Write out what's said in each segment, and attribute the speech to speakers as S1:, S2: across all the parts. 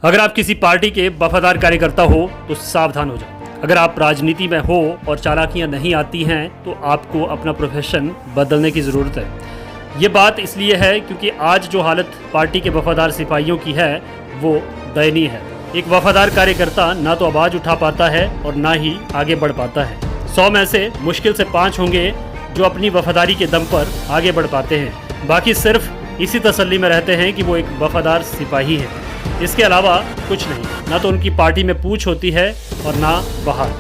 S1: अगर आप किसी पार्टी के वफादार कार्यकर्ता हो तो सावधान हो जाओ। अगर आप राजनीति में हो और चालाकियां नहीं आती हैं तो आपको अपना प्रोफेशन बदलने की ज़रूरत है। ये बात इसलिए है क्योंकि आज जो हालत पार्टी के वफादार सिपाहियों की है वो दयनीय है। एक वफादार कार्यकर्ता ना तो आवाज़ उठा पाता है और ना ही आगे बढ़ पाता है। 100 में से मुश्किल से 5 होंगे जो अपनी वफादारी के दम पर आगे बढ़ पाते हैं। बाकी सिर्फ इसी तसल्ली में रहते हैं कि वो एक वफादार सिपाही है। इसके अलावा कुछ नहीं। ना तो उनकी पार्टी में पूछ होती है और ना बाहर।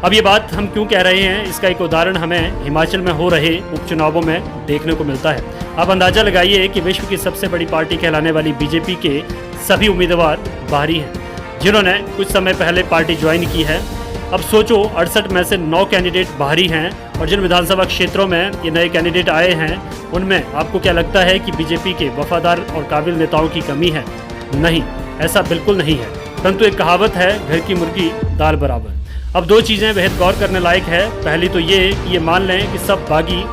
S1: अब ये बात हम क्यों कह रहे हैं, इसका एक उदाहरण हमें हिमाचल में हो रहे उपचुनावों में देखने को मिलता है। आप अंदाजा लगाइए कि विश्व की सबसे बड़ी पार्टी कहलाने वाली बीजेपी के सभी उम्मीदवार बाहरी हैं, जिन्होंने कुछ समय पहले पार्टी ज्वाइन की है। अब सोचो 68 में से 9 कैंडिडेट बाहरी हैं और जिन विधानसभा क्षेत्रों में ये नए कैंडिडेट आए हैं उनमें आपको क्या लगता है कि बीजेपी के वफादार और काबिल नेताओं की कमी है? नहीं, ऐसा बिल्कुल नहीं है। परंतु एक कहावत है, घर की मुर्गी दाल बराबर। अब 2 चीज़ें बेहद गौर करने लायक है। पहली तो ये कि ये मान लें कि सब बागी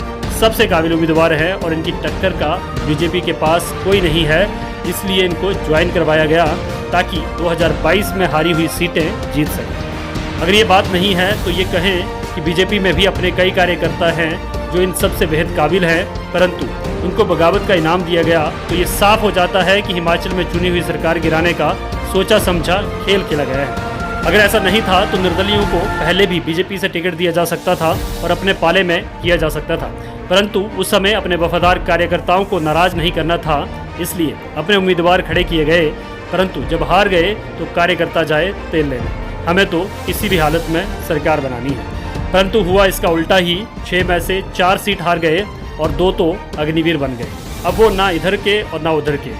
S1: सबसे काबिल उम्मीदवार हैं और इनकी टक्कर का बीजेपी के पास कोई नहीं है, इसलिए इनको ज्वाइन करवाया गया ताकि 2022 में हारी हुई सीटें जीत सकें। अगर ये बात नहीं है तो ये कहें कि बीजेपी में भी अपने कई कार्यकर्ता हैं जो इन सबसे बेहद काबिल हैं, परंतु उनको बगावत का इनाम दिया गया तो ये साफ हो जाता है कि हिमाचल में चुनी हुई सरकार गिराने का सोचा समझा खेल खेला गया है। अगर ऐसा नहीं था तो निर्दलियों को पहले भी बीजेपी से टिकट दिया जा सकता था और अपने पाले में किया जा सकता था, परंतु उस समय अपने वफादार कार्यकर्ताओं को नाराज नहीं करना था, इसलिए अपने उम्मीदवार खड़े किए गए। परंतु जब हार गए तो कार्यकर्ता जाए तेल लेने, हमें तो किसी भी हालत में सरकार बनानी है। परंतु हुआ इसका उल्टा ही। 6 में से 4 सीट हार गए और 2 तो अग्निवीर बन गए। अब वो ना इधर के और ना उधर के।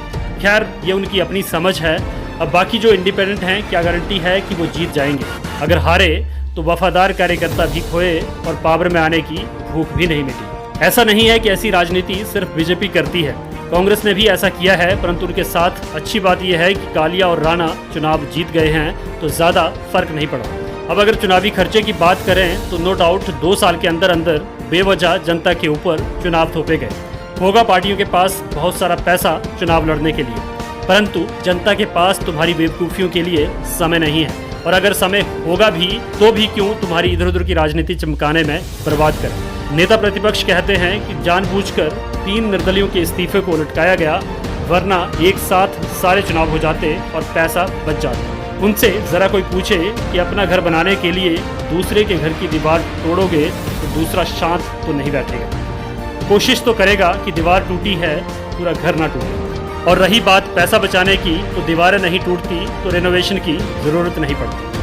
S1: खैर, ये उनकी अपनी समझ है। अब बाकी जो इंडिपेंडेंट हैं, क्या गारंटी है कि वो जीत जाएंगे? अगर हारे तो वफादार कार्यकर्ता भी खोए और पावर में आने की भूख भी नहीं मिटी। ऐसा नहीं है कि ऐसी राजनीति सिर्फ बीजेपी करती है, कांग्रेस ने भी ऐसा किया है। परंतु उनके साथ अच्छी बात यह है कि कालिया और राणा चुनाव जीत गए हैं तो ज़्यादा फर्क नहीं पड़ा। अब अगर चुनावी खर्चे की बात करें तो नो डाउट 2 साल के अंदर अंदर बेवजह जनता के ऊपर चुनाव थोपे गए। होगा पार्टियों के पास बहुत सारा पैसा चुनाव लड़ने के लिए, परंतु जनता के पास तुम्हारी बेवकूफ़ियों के लिए समय नहीं है। और अगर समय होगा भी तो भी क्यों तुम्हारी इधर उधर की राजनीति चमकाने में बर्बाद करें। नेता प्रतिपक्ष कहते हैं कि जानबूझकर 3 निर्दलियों के इस्तीफे को लटकाया गया, वरना एक साथ सारे चुनाव हो जाते और पैसा बच जाता। उनसे ज़रा कोई पूछे कि अपना घर बनाने के लिए दूसरे के घर की दीवार तोड़ोगे तो दूसरा शांत तो नहीं बैठेगा, कोशिश तो करेगा कि दीवार टूटी है पूरा घर ना टूटे। और रही बात पैसा बचाने की, तो दीवारें नहीं टूटती तो रेनोवेशन की ज़रूरत नहीं पड़ती।